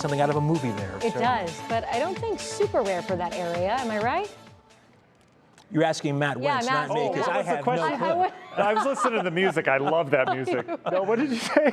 something out of a movie there. It does, but I don't think super rare for that area. Am I right? You're asking Matt Wentz, not me, because I have no clue. I was listening to the music. I love that music. No, what did you say?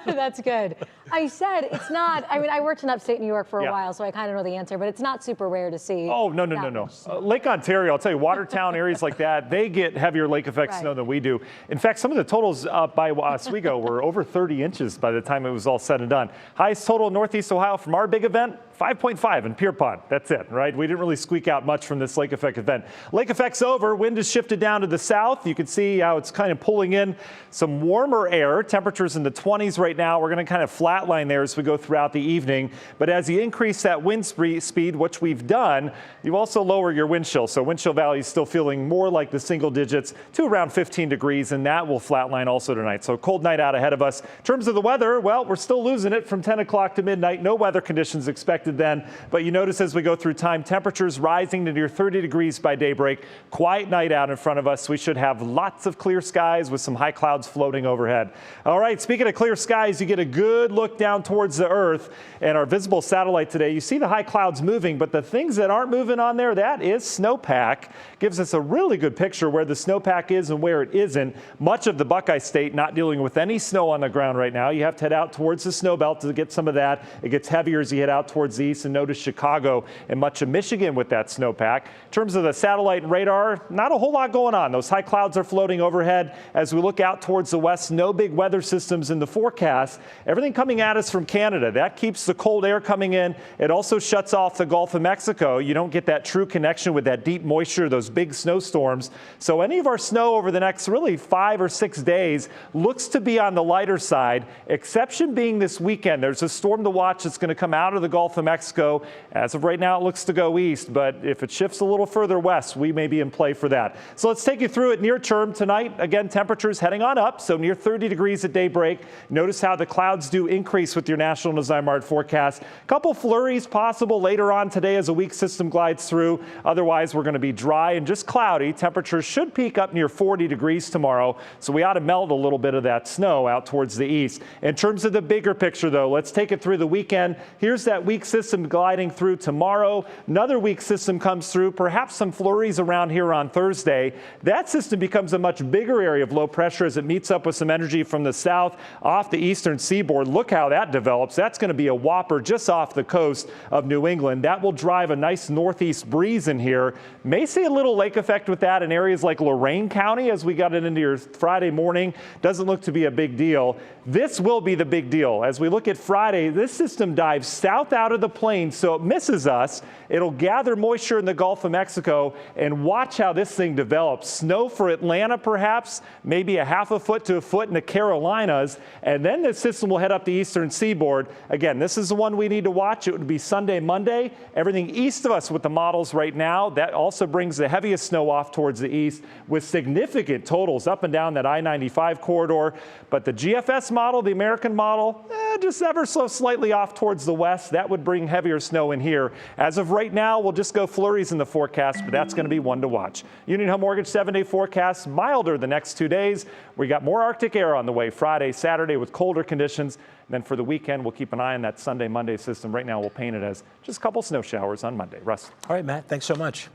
That's good. I said it's not. I mean, I worked in upstate New York for a while, so I kind of know the answer, but it's not super rare to see. Oh, no. Lake Ontario, I'll tell you, Watertown, areas like that, they get heavier lake effect snow than we do. In fact, some of the totals up by Oswego were over 30 inches by the time it was all said and done. Highest total in Northeast Ohio from our big event, 5.5 in Pier Pond. That's it, right? We didn't really squeak out much from this lake effect event. Lake effect's over. Wind has shifted down to the south. You can see how it's kind of pulling in some warmer air. Temperatures in the 20s right now. We're going to kind of flatline there as we go throughout the evening. But as you increase that wind speed, which we've done, you also lower your wind chill. So wind chill value is still feeling more like the single digits to around 15 degrees, and that will flatline also tonight. So cold night out ahead of us. In terms of the weather, well, we're still losing it from 10 o'clock to midnight. No weather conditions expected then, but you notice as we go through time, temperatures rising to near 30 degrees by daybreak. Quiet night out in front of us. We should have lots of clear skies with some high clouds floating overhead. All right, speaking of clear skies, you get a good look down towards the Earth and our visible satellite today. You see the high clouds moving, but the things that aren't moving on there, that is snowpack. Gives us a really good picture where the snowpack is and where it isn't. Much of the Buckeye State not dealing with any snow on the ground right now. You have to head out towards the snow belt to get some of that. It gets heavier as you head out towards the east, and notice Chicago and much of Michigan with that snowpack. In terms of the satellite and radar, not a whole lot going on. Those high clouds are floating overhead. As we look out towards the west, no big weather systems in the forecast. Everything coming at us from Canada. That keeps the cold air coming in. It also shuts off the Gulf of Mexico. You don't get that true connection with that deep moisture, those big snowstorms. So any of our snow over the next really 5 or 6 days looks to be on the lighter side, exception being this weekend. There's a storm to watch that's going to come out of the Gulf of Mexico. As of right now, it looks to go east, but if it shifts a little further west, we may be in play for that. So let's take you through it near term tonight. Again, temperatures heading on up, so near 30 degrees at daybreak. Notice how the clouds do increase with your National Zymark forecast. A couple flurries possible later on today as a weak system glides through. Otherwise, we're going to be dry and just cloudy. Temperatures should peak up near 40 degrees tomorrow, so we ought to melt a little bit of that snow out towards the east. In terms of the bigger picture, though, let's take it through the weekend. Here's that weak system gliding through tomorrow. Another weak system comes through, perhaps some flurries around here on Thursday. That system becomes a much bigger area of low pressure as it meets up with some energy from the south off the eastern seaboard. Look how that develops. That's going to be a whopper just off the coast of New England. That will drive a nice northeast breeze in here. May see a little lake effect with that in areas like Lorain County as we got it into your Friday morning. Doesn't look to be a big deal. This will be the big deal. As we look at Friday, this system dives south out of the plains, so it misses us. It'll gather moisture in the Gulf of Mexico, and watch how this thing develops. Snow for Atlanta, perhaps, maybe a half a foot to a foot in the Carolinas, and then the system will head up the eastern seaboard. Again, this is the one we need to watch. It would be Sunday, Monday. Everything east of us with the models right now, that also brings the heaviest snow off towards the east with significant totals up and down that I-95 corridor. But the GFS model, the American model, just ever so slightly off towards the west. That would bring heavier snow in here. As of right now, we'll just go flurries in the forecast, but that's going to be one to watch. Union Home Mortgage 7-day forecast, milder the next 2 days. We got more Arctic air on the way Friday, Saturday with colder conditions. And then for the weekend, we'll keep an eye on that Sunday, Monday system. Right now, we'll paint it as just a couple snow showers on Monday. Russ. All right, Matt, thanks so much.